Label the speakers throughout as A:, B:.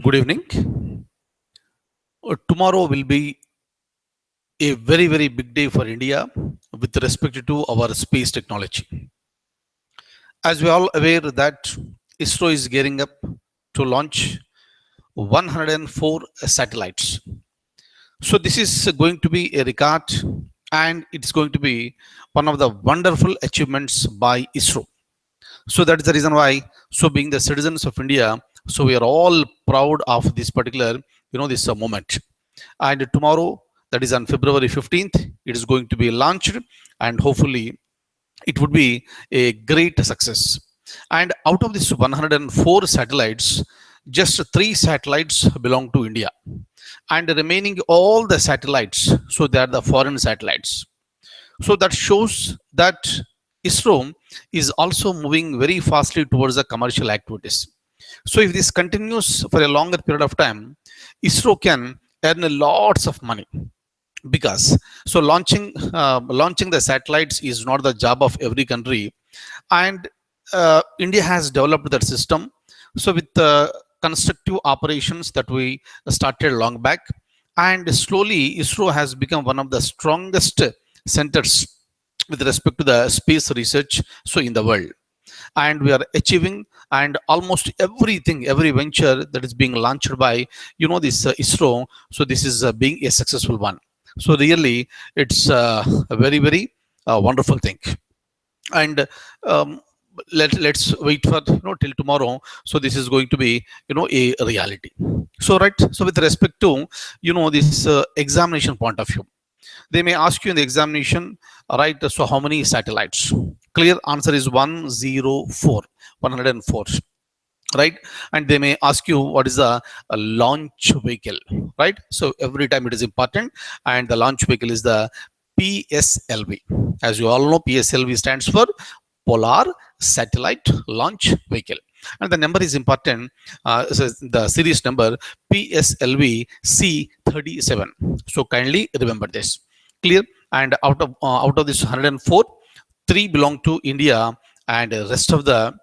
A: Good evening. Tomorrow will be a very, very big day for India with respect to our space technology. As we are all aware that ISRO is gearing up to launch 104 satellites. So this is going to be a record and it's going to be one of the wonderful achievements by ISRO. So that is the reason why, so being the citizens of India, so we are all proud of this particular, this moment. And tomorrow, that is on February 15th, it is going to be launched and hopefully it would be a great success. And out of this 104 satellites, just 3 satellites belong to India. And the remaining all the satellites, so they are the foreign satellites. So that shows that ISRO is also moving very fastly towards the commercial activities. So if this continues for a longer period of time, ISRO can earn lots of money because so launching the satellites is not the job of every country, and India has developed that system. So with the constructive operations that we started long back, and slowly ISRO has become one of the strongest centers with respect to the space research so in the world, and we are achieving, and almost everything, every venture that is being launched by this ISRO, so this is being a successful one. So really it's a very, very wonderful thing. And let's wait for till tomorrow, so this is going to be a reality. So right, so with respect to this examination point of view, they may ask you in the examination, right, so how many satellites? Clear answer is 104, 104, right? And they may ask you what is a launch vehicle, right? So every time it is important, and the launch vehicle is the PSLV. As you all know, PSLV stands for Polar Satellite Launch Vehicle, and the number is important. So the series number PSLV C37. So kindly remember this. Clear? And out of this 104, 3 belong to India, and the rest of the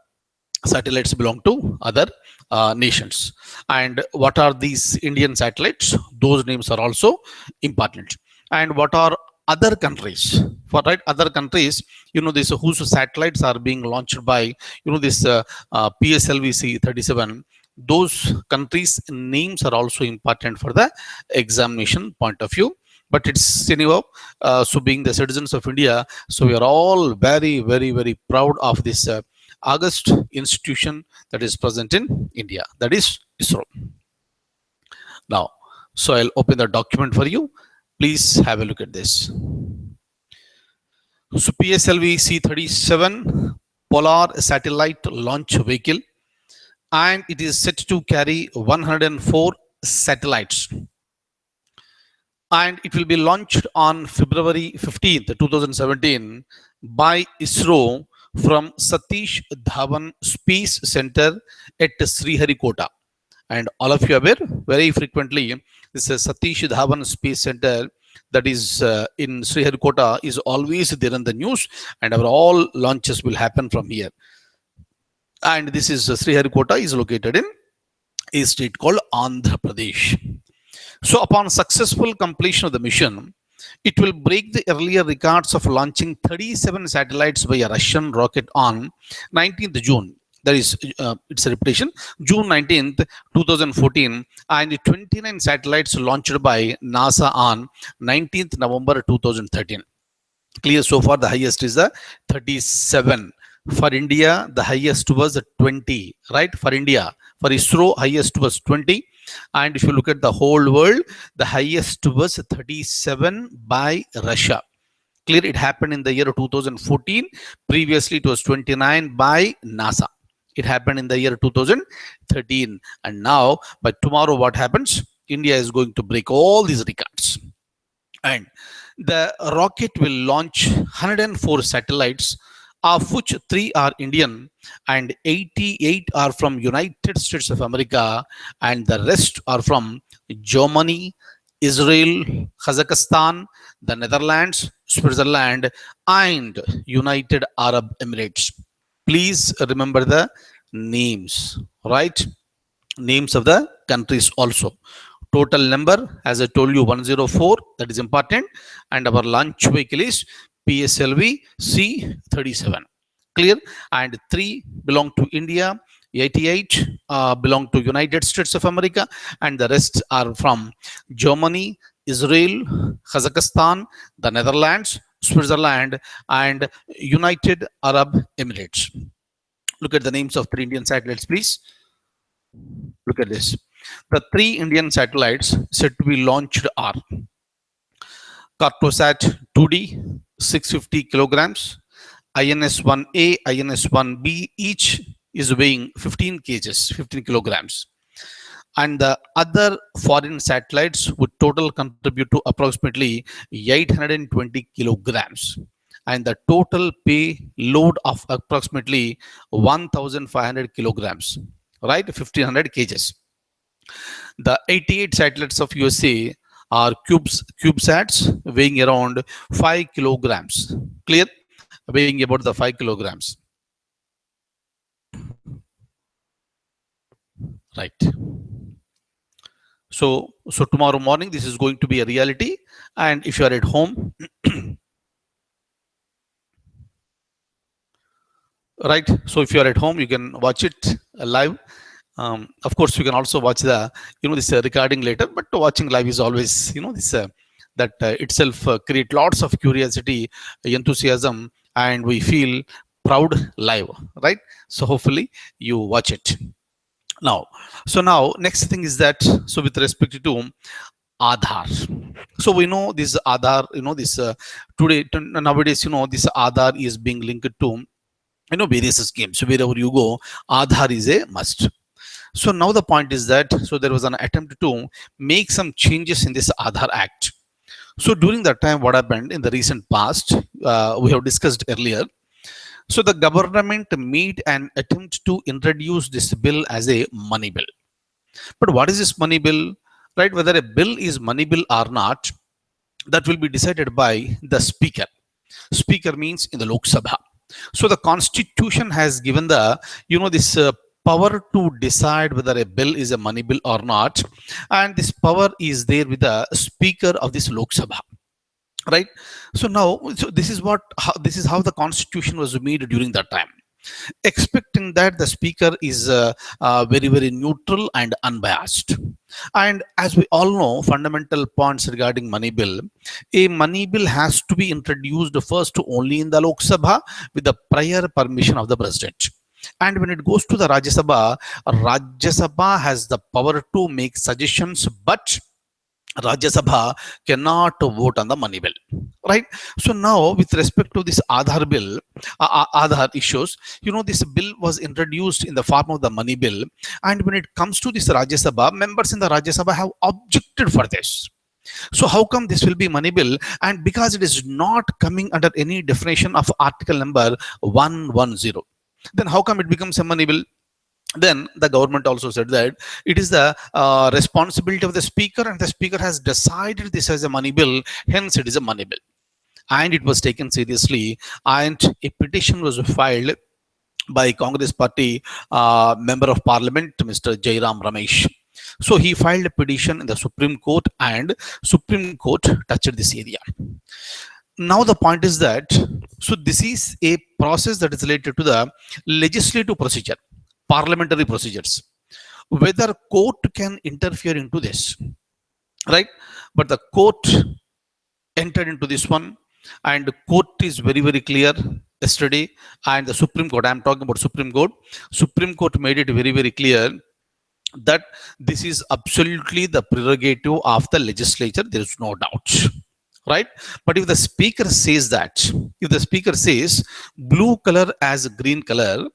A: satellites belong to other nations. And what are these Indian satellites? Those names are also important. And what are other countries? For right, other countries, this whose satellites are being launched by this PSLV C37. Those countries' names are also important for the examination point of view. But it's anyhow, so being the citizens of India, so we are all very, very, very proud of this August institution that is present in India, that is ISRO. Now, so I'll open the document for you. Please have a look at this. So PSLV C37 Polar Satellite Launch Vehicle, and it is set to carry 104 satellites, and it will be launched on February 15th, 2017 by ISRO from Satish Dhawan Space Center at Sriharikota. And all of you are aware, very frequently, this is Satish Dhawan Space Center that is in Sriharikota is always there in the news, and our all launches will happen from here. And this is Sriharikota is located in a state called Andhra Pradesh. So upon successful completion of the mission, it will break the earlier records of launching 37 satellites by a Russian rocket on 19th June. That is, its repetition, June 19th, 2014, and 29 satellites launched by NASA on 19th November 2013. Clear? So far, the highest is the 37. For India, the highest was 20, right? For India, for ISRO, highest was 20. And if you look at the whole world, the highest was 37 by Russia. Clear? It happened in the year 2014. Previously, it was 29 by NASA. It happened in the year 2013. And now, by tomorrow, what happens? India is going to break all these records. And the rocket will launch 104 satellites, of which 3 are Indian and 88 are from United States of America, and the rest are from Germany, Israel, Kazakhstan, the Netherlands, Switzerland, and United Arab Emirates. Please remember the names, right? Names of the countries also. Total number, as I told you, 104, that is important. And our launch vehicle is PSLV C-37. Clear? And 3 belong to India, 88 belong to United States of America, and the rest are from Germany, Israel, Kazakhstan, the Netherlands, Switzerland, and United Arab Emirates. Look at the names of 3 Indian satellites, please. Look at this. The 3 Indian satellites said to be launched are Cartosat 2D, 650 kilograms, INS-1A, INS-1B, each is weighing 15 kgs, 15 kilograms. And the other foreign satellites would total contribute to approximately 820 kilograms. And the total payload of approximately 1,500 kilograms, right? 1,500 kgs. The 88 satellites of USA are CubeSats weighing around 5 kilograms. Clear? Weighing about the 5 kilograms. Right. So tomorrow morning, this is going to be a reality. And if you are at home, right? So if you are at home, you can watch it live. Of course, you can also watch the, this recording later, but watching live is always, this that itself create lots of curiosity, enthusiasm, and we feel proud live, right? So hopefully you watch it. Now, next thing is that, so with respect to AADHAAR. So we know this AADHAAR, this today, nowadays, this AADHAAR is being linked to, various schemes. So wherever you go, AADHAAR is a must. So now the point is that, so there was an attempt to make some changes in this AADHAAR Act. So during that time, what happened in the recent past, we have discussed earlier. So the government made an attempt to introduce this bill as a money bill. But what is this money bill? Right? Whether a bill is money bill or not, that will be decided by the speaker. Speaker means in the Lok Sabha. So the constitution has given the, this power to decide whether a bill is a money bill or not. And this power is there with the speaker of this Lok Sabha. Right? So now, this is how the constitution was made during that time, expecting that the speaker is very, very neutral and unbiased. And as we all know, fundamental points regarding money bill, a money bill has to be introduced first only in the Lok Sabha with the prior permission of the president. And when it goes to the Rajya Sabha has the power to make suggestions, but Rajya Sabha cannot vote on the money bill, right? So now, with respect to this AADHAAR bill, AADHAAR issues, this bill was introduced in the form of the money bill. And when it comes to this Rajya Sabha, members in the Rajya Sabha have objected for this. So how come this will be money bill? And because it is not coming under any definition of article number 110, then how come it becomes a money bill? Then the government also said that it is the responsibility of the speaker, and the speaker has decided this as a money bill, hence it is a money bill. And it was taken seriously, and a petition was filed by Congress party member of parliament, Mr. Jairam Ramesh. So he filed a petition in the Supreme Court, and Supreme Court touched this area. Now the point is that, so this is a process that is related to the legislative procedure, parliamentary procedures, whether court can interfere into this, right? But the court entered into this one, and the court is very, very clear yesterday. And the Supreme Court, I'm talking about Supreme Court made it very, very clear that this is absolutely the prerogative of the legislature. There is no doubt, right? But if the speaker says that, if the speaker says blue color as green color,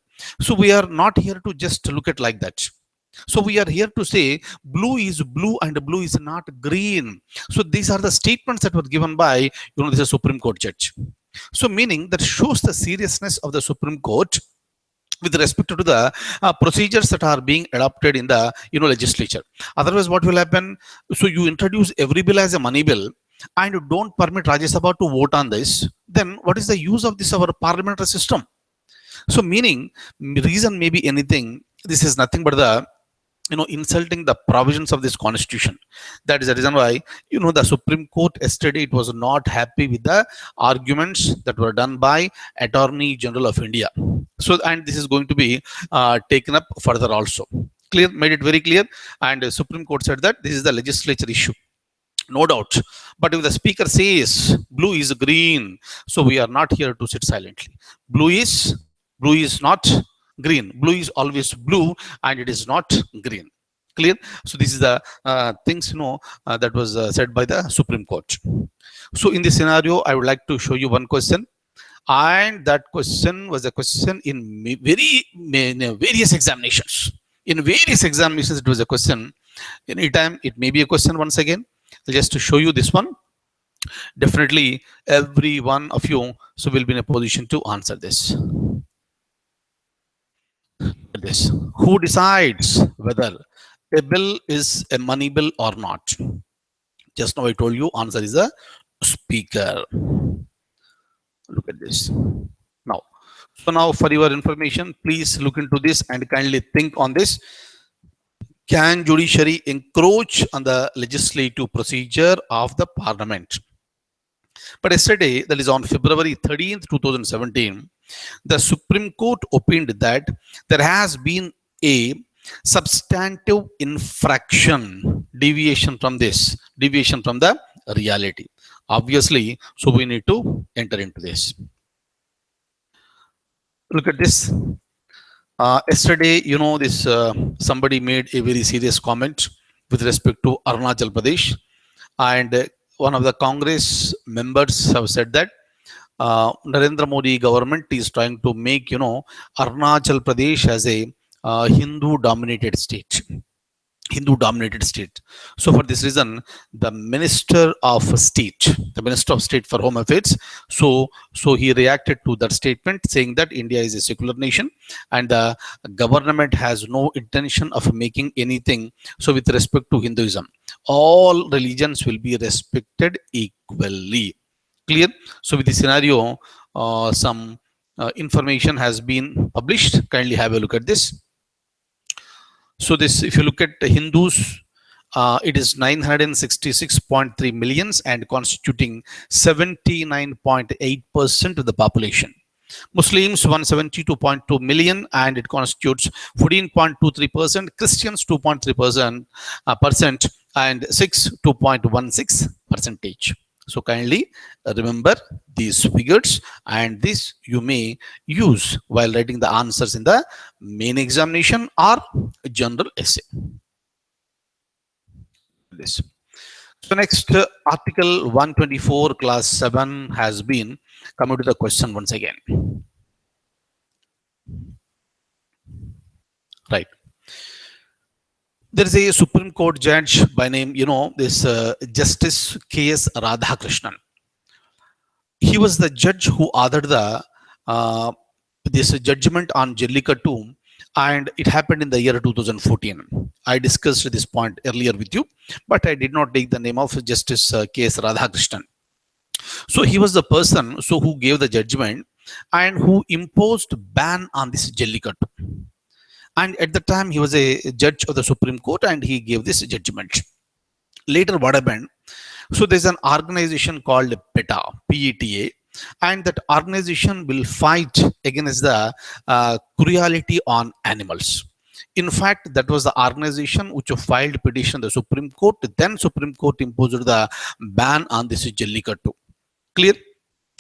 A: so we are not here to just look at like that. So we are here to say blue is blue and blue is not green. So these are the statements that were given by, this is a Supreme Court judge. So meaning that shows the seriousness of the Supreme Court with respect to the procedures that are being adopted in the, legislature. Otherwise, what will happen? So you introduce every bill as a money bill, and you don't permit Rajya Sabha to vote on this. Then what is the use of this, our parliamentary system? So meaning, reason may be anything. This is nothing but the insulting the provisions of this constitution. That is the reason why the Supreme Court yesterday, it was not happy with the arguments that were done by Attorney General of India. So, and this is going to be taken up further also. Clear, made it very clear. And the Supreme Court said that this is the legislature issue, no doubt. But if the speaker says blue is green, so we are not here to sit silently. Blue is not green. Blue is always blue, and it is not green. Clear. So this is the things that was said by the Supreme Court. So in this scenario, I would like to show you one question, and that question was a question in various examinations. In various examinations, it was a question. Anytime it may be a question. Once again, just to show you this one, definitely every one of you so will be in a position to answer this. This, who decides whether a bill is a money bill or not? Just now I told you answer is a speaker. Look at this now. So now, for your information, please look into this and kindly think on this. Can judiciary encroach on the legislative procedure of the parliament? But yesterday, that is on February 13th, 2017, the Supreme Court opined that there has been a substantive infraction, deviation from the reality. Obviously, so we need to enter into this. Look at this. Yesterday, this somebody made a very serious comment with respect to Arunachal Pradesh, and one of the Congress members have said that Narendra Modi government is trying to make Arunachal Pradesh as a Hindu-dominated state. So for this reason, the Minister of State for Home Affairs, so he reacted to that statement, saying that India is a secular nation and the government has no intention of making anything so with respect to Hinduism. All religions will be respected equally. Clear. So with this scenario, some information has been published. Kindly have a look at this. So this, if you look at the Hindus, it is 966.3 millions and constituting 79.8% of the population. Muslims 172.2 million and it constitutes 14.23%. Christians 2.3% and Sikhs 2.16 percentage. So kindly remember these figures, and this you may use while writing the answers in the main examination or general essay. This. So next, Article 124 class 7 has been coming to the question once again. Right. There is a Supreme Court judge by name, this Justice K.S. Radhakrishnan. He was the judge who authored the this judgment on Jallikattu, and it happened in the year 2014. I discussed this point earlier with you, but I did not take the name of Justice K.S. Radhakrishnan. So he was the person who gave the judgment and who imposed ban on this Jallikattu. And at the time, he was a judge of the Supreme Court and he gave this judgment. Later, what happened? So there's an organization called PETA, P-E-T-A, and that organization will fight against the cruelty on animals. In fact, that was the organization which filed petition in the Supreme Court. Then Supreme Court imposed the ban on this Jallikattu. Clear?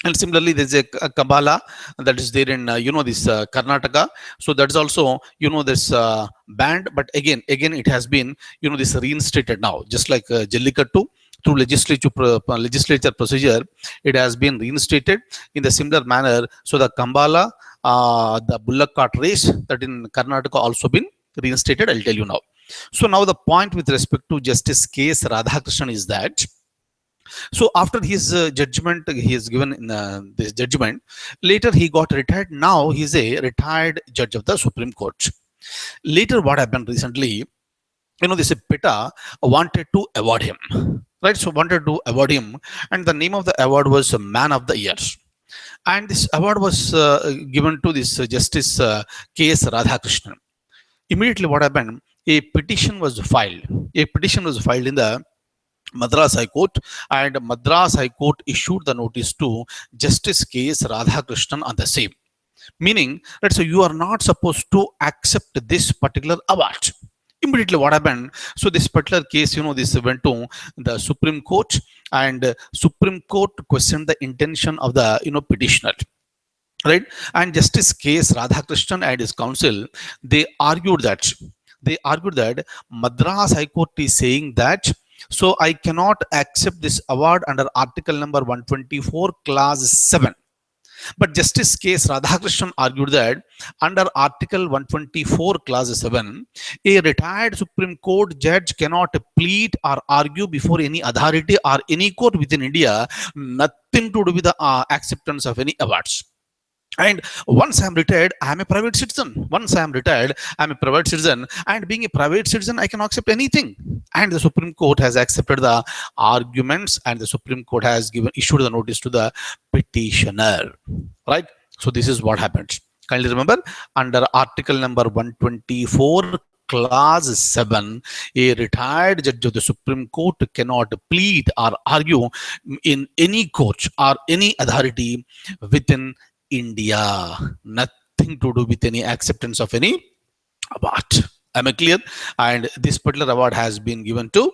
A: And similarly, there's a KAMBALA that is there in this Karnataka. So that's also this banned, but again it has been this reinstated now, just like Jallikattu through legislature procedure, it has been reinstated in the similar manner. So the KAMBALA, the bullock cart race that in Karnataka also been reinstated. I'll tell you now. So now the point with respect to Justice K.S. Radhakrishnan is that, so after his judgment, he is given in this judgment. Later, he got retired. Now he is a retired judge of the Supreme Court. Later, what happened recently? This PETA wanted to award him, right? So wanted to award him, and the name of the award was Man of the Year. And this award was given to this Justice K.S. Radhakrishnan. Immediately, what happened? a petition was filed. A petition was filed in the Madras High Court, and Madras High Court issued the notice to Justice K.S. Radhakrishnan on the same. Meaning, let's say you are not supposed to accept this particular award. Immediately, what happened? So this particular case, this went to the Supreme Court, and Supreme Court questioned the intention of the petitioner, right? And Justice K.S. Radhakrishnan and his counsel, they argued that Madras High Court is saying that, so I cannot accept this award under Article number 124, Clause 7. But Justice K.S. Radhakrishnan argued that under Article 124, Clause 7, a retired Supreme Court judge cannot plead or argue before any authority or any court within India, nothing to do with the acceptance of any awards. And once I'm retired, I'm a private citizen. Once I'm retired, I'm a private citizen. And being a private citizen, I can accept anything. And the Supreme Court has accepted the arguments, and the Supreme Court has issued the notice to the petitioner. Right? So this is what happens. Kindly remember, under Article number 124, Clause 7, a retired judge of the Supreme Court cannot plead or argue in any court or any authority within India, nothing to do with any acceptance of any award. Am I clear? And this particular award has been given to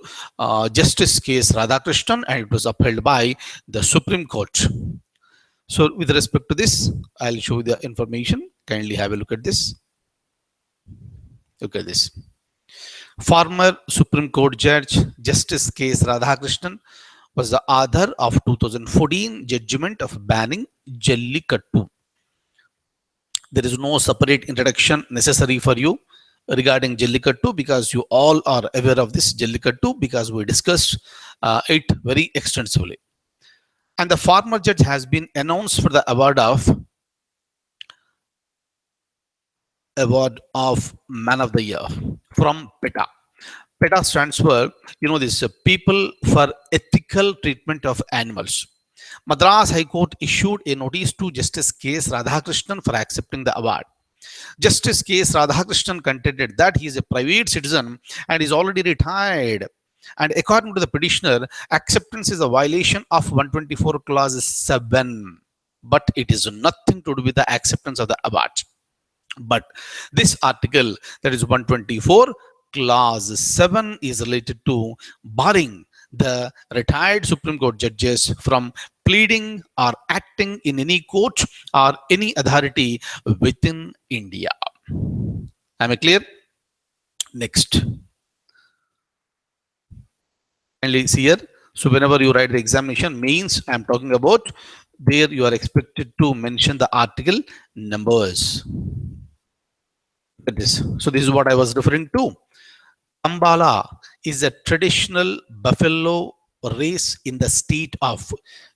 A: Justice K.S. Radhakrishnan, and it was upheld by the Supreme Court. So with respect to this, I'll show you the information. Kindly have a look at this. Look at this. Former Supreme Court Judge Justice K.S. Radhakrishnan was the author of 2014 judgment of banning Jallikattu. There is no separate introduction necessary for you regarding Jallikattu, because you all are aware of this Jallikattu, because we discussed it very extensively. And the former judge has been announced for the award of Man of the Year from PETA. PETA stands for, this People for Ethical Treatment of Animals. Madras High Court issued a notice to Justice K.S. Radhakrishnan for accepting the award. Justice K.S. Radhakrishnan contended that he is a private citizen and is already retired. And according to the petitioner, acceptance is a violation of 124 Clause 7. But it is nothing to do with the acceptance of the award. But this article, that is 124 Clause 7, is related to barring the retired Supreme Court judges from pleading or acting in any court or any authority within India. Am I clear? Next. Kindly see here. So whenever you write the examination, means I'm talking about, there you are expected to mention the article numbers. Look at this. So this is what I was referring to. KAMBALA is a traditional buffalo race in the state of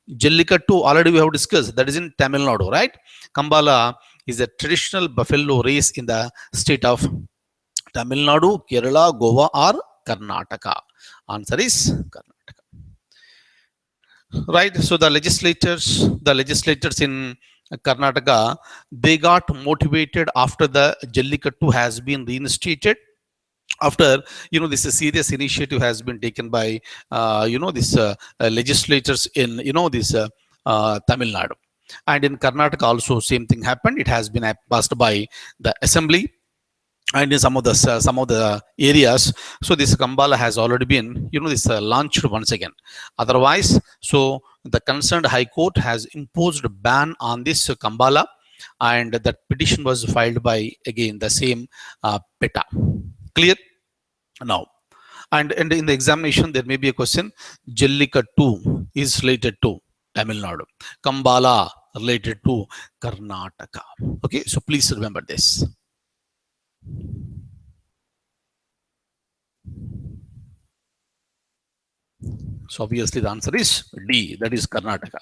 A: Jallikattu. Already we have discussed, that is in Tamil Nadu, right? KAMBALA is a traditional buffalo race in the state of Tamil Nadu, Kerala, Goa, or Karnataka. Answer is Karnataka. Right? So the legislators in Karnataka, they got motivated after the Jallikattu has been reinstated. After this serious initiative has been taken by legislators in this Tamil Nadu, and in Karnataka also same thing happened. It has been passed by the assembly, and in some of the areas. So this KAMBALA has already been launched once again. Otherwise, so the concerned High Court has imposed a ban on this KAMBALA, and that petition was filed by again the same PETA. Clear? Now, and in the examination there may be a question. Jallikattu is related to Tamil Nadu, KAMBALA related to Karnataka. Okay, so please remember this. So obviously the answer is D, that is Karnataka.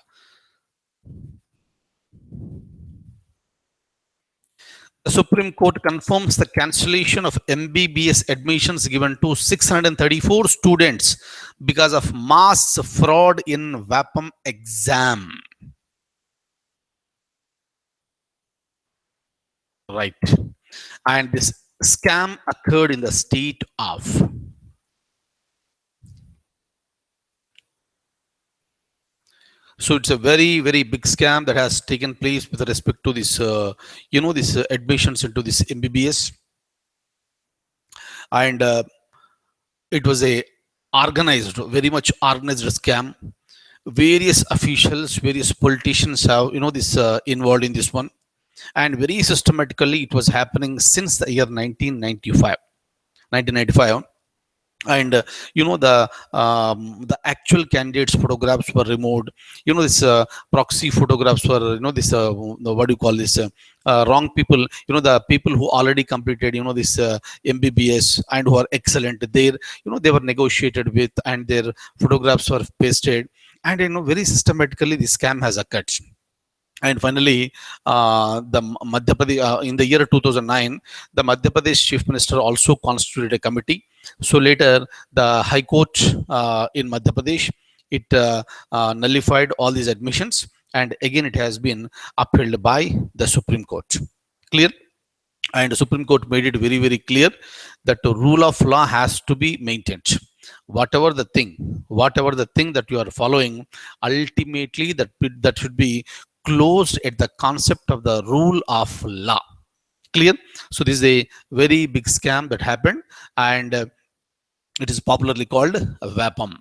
A: The Supreme Court confirms the cancellation of MBBS admissions given to 634 students because of mass fraud in Vyapam exam. Right. And this scam occurred in the state of. So it's a very, very big scam that has taken place with respect to this, this admissions into this MBBS. And it was a organized, very much organized scam. Various officials, various politicians have, this involved in this one. And very systematically, it was happening since the year 1995. 1995. And the actual candidates photographs were removed. This proxy photographs were, this what do you call this, wrong people, the people who already completed, this MBBS and who are excellent there, they were negotiated with, and their photographs were pasted. And very systematically this scam has occurred. And finally, the Madhya Pradesh, in the year 2009, the Madhya Pradesh Chief Minister also constituted a committee. So later, the High Court in Madhya Pradesh, it nullified all these admissions, and again it has been upheld by the Supreme Court. Clear? And the Supreme Court made it very, very clear that the rule of law has to be maintained. Whatever the thing that you are following, ultimately that should be closed at the concept of the rule of law. Clear? So this is a very big scam that happened, and it is popularly called Vyapam,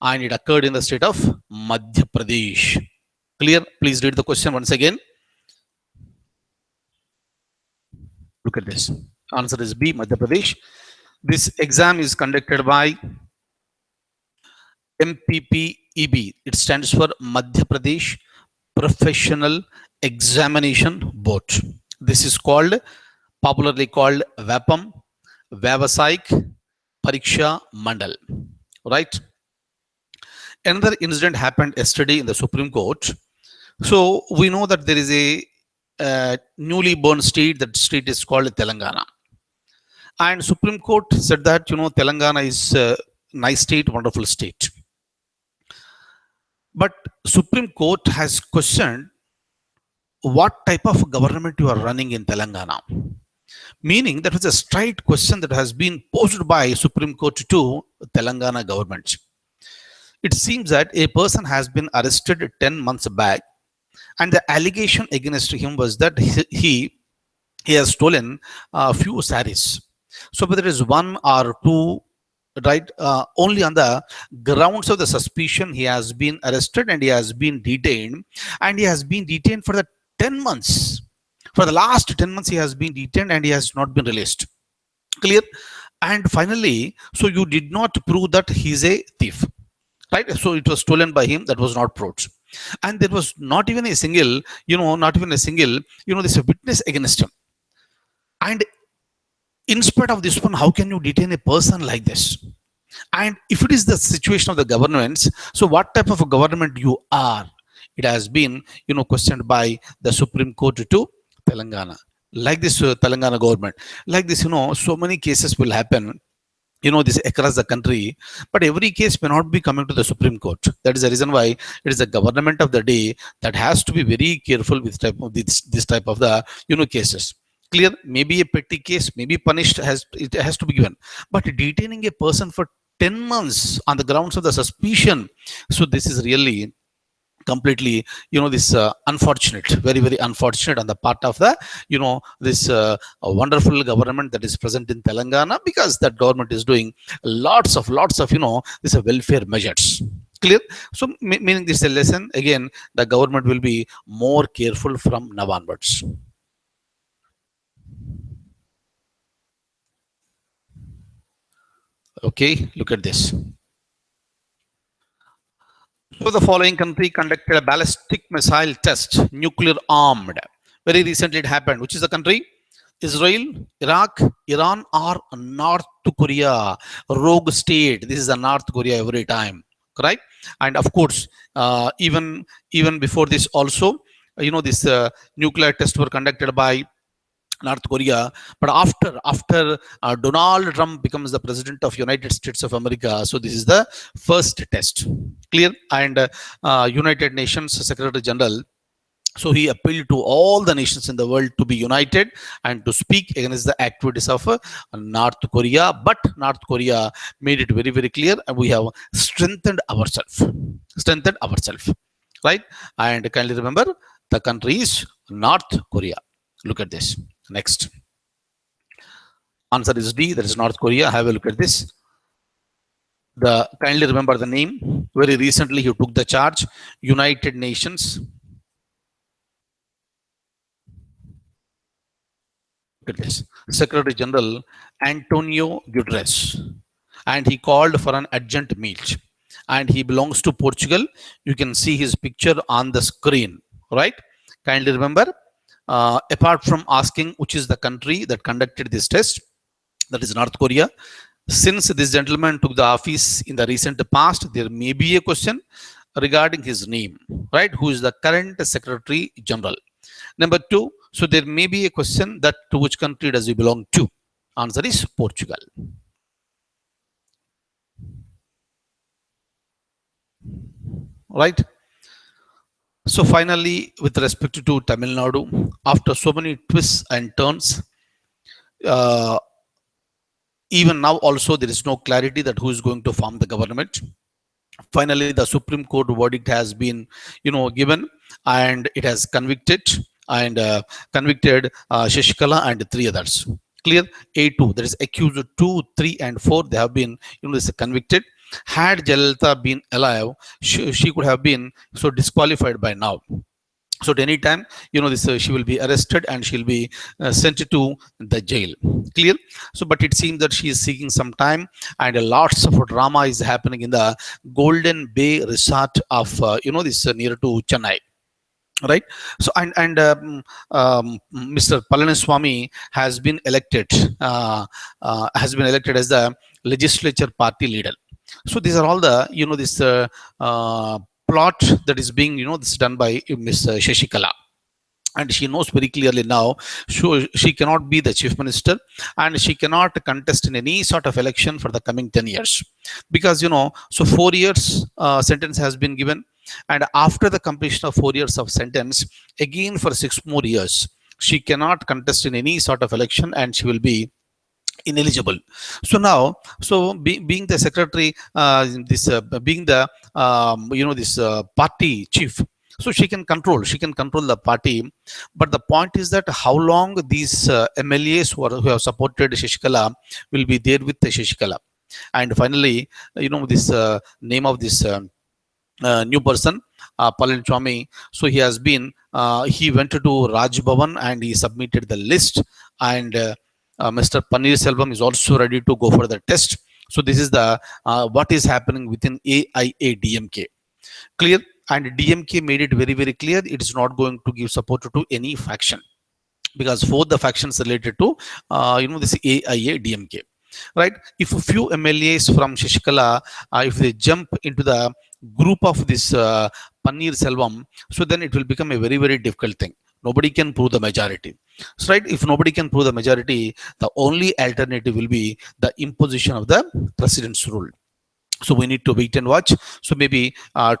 A: and it occurred in the state of Madhya Pradesh. Clear? Please read the question once again. Look at this. Answer is B, Madhya Pradesh. This exam is conducted by MPPEB. It stands for Madhya Pradesh Professional Examination Board. This is popularly called Vyapam, Vyavasaik Pariksha Mandal. Right? Another incident happened yesterday in the Supreme Court. So we know that there is a newly born state. That state is called Telangana. And Supreme Court said that, Telangana is a nice state, wonderful state. But Supreme Court has questioned what type of government you are running in Telangana. Meaning that was a straight question that has been posed by Supreme Court to Telangana government. It seems that a person has been arrested 10 months back, and the allegation against him was that he has stolen a few saris. So whether it is one or two, right, only on the grounds of the suspicion he has been arrested and he has been detained, and he has been detained for the 10 months. For the last 10 months he has been detained and he has not been released. Clear? And finally, so you did not prove that he's a thief, right? So it was stolen by him, that was not proved. And there was not even a single, this witness against him. And in spite of this one, how can you detain a person like this? And if it is the situation of the governments, so what type of a government you are? It has been, questioned by the Supreme Court to Telangana. Like this Telangana government, like this, so many cases will happen, this across the country, but every case may not be coming to the Supreme Court. That is the reason why it is the government of the day that has to be very careful with this type of the, cases. Clear? Maybe a petty case, maybe punished, it has to be given. But detaining a person for 10 months on the grounds of the suspicion, so this is really completely, this unfortunate, very, very unfortunate on the part of the, this wonderful government that is present in Telangana, because that government is doing lots of, this welfare measures. Clear? So meaning this is a lesson. Again, the government will be more careful from now onwards. Okay, look at this. So the following country conducted a ballistic missile test, nuclear armed. Very recently it happened. Which is the country? Israel, Iraq, Iran, or North Korea? Rogue state. This is a North Korea every time, right? And of course, even before this also, this nuclear tests were conducted by North Korea. But after Donald Trump becomes the president of United States of America, so this is the first test. Clear? And United Nations Secretary General So he appealed to all the nations in the world to be united and to speak against the activities of North Korea. But North Korea made it very, very clear, and we have strengthened ourselves, right? And kindly remember, the country is North Korea. Look at this. Next. Answer is D, that is North Korea. Have a look at this. The kindly remember the name. Very recently, he took the charge. United Nations. Look at this. Secretary General Antonio Guterres, and he called for an urgent meet. And he belongs to Portugal. You can see his picture on the screen, right? Kindly remember. Apart from asking which is the country that conducted this test, that is North Korea. Since this gentleman took the office in the recent past, there may be a question regarding his name, right? Who is the current Secretary General? Number two, so there may be a question that to which country does he belong to? Answer is Portugal. Right? So finally, with respect to Tamil Nadu, after so many twists and turns, even now also there is no clarity that who is going to form the government. Finally, the Supreme Court verdict has been, given, and it has convicted Shashikala and three others. Clear? A2, that is accused 2, 3, and 4. They have been, convicted. Had Jayalalitha been alive, she could have been so disqualified by now. So at any time, she will be arrested and she'll be sent to the jail. Clear? So, but it seems that she is seeking some time, and lots of drama is happening in the Golden Bay Resort of, this near to Chennai. Right. So Mr. Palaniswamy has been elected as the legislature party leader. So these are all the this plot that is being this done by Ms. Shashikala. And she knows very clearly now, she cannot be the chief minister, and she cannot contest in any sort of election for the coming 10 years. Because, so 4 years sentence has been given. And after the completion of 4 years of sentence, again for 6 more years, she cannot contest in any sort of election, and she will be ineligible. So now, being the secretary, being the this party chief, so she can control the party. But the point is that how long these MLAs who have supported Shashikala will be there with the Shashikala. And finally, this name of this new person, Palaniswamy. So he has been, he went to Raj Bhavan and he submitted the list, and Mr. Selvam is also ready to go for the test. So this is the what is happening within AIADMK. Clear? And DMK made it very, very clear it is not going to give support to any faction, because both the factions related to this AIADMK. Right? If a few MLAs from Shashikala, if they jump into the group of this Selvam, so then it will become a very, very difficult thing. Nobody can prove the majority. So, right? If nobody can prove the majority, the only alternative will be the imposition of the president's rule. So we need to wait and watch. So maybe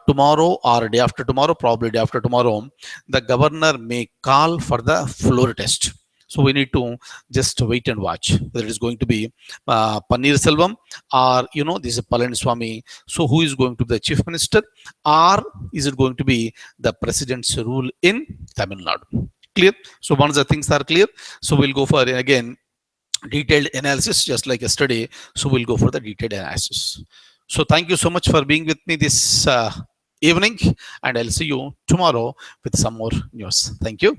A: tomorrow or day after tomorrow, probably day after tomorrow, the governor may call for the floor test. So we need to just wait and watch whether it is going to be Selvam or this is Palaniswamy. So who is going to be the chief minister, or is it going to be the president's rule in Tamil Nadu? Clear? So once the things are clear, so we'll go for again detailed analysis just like yesterday. So we'll go for the detailed analysis. So thank you so much for being with me this evening, and I'll see you tomorrow with some more news. Thank you.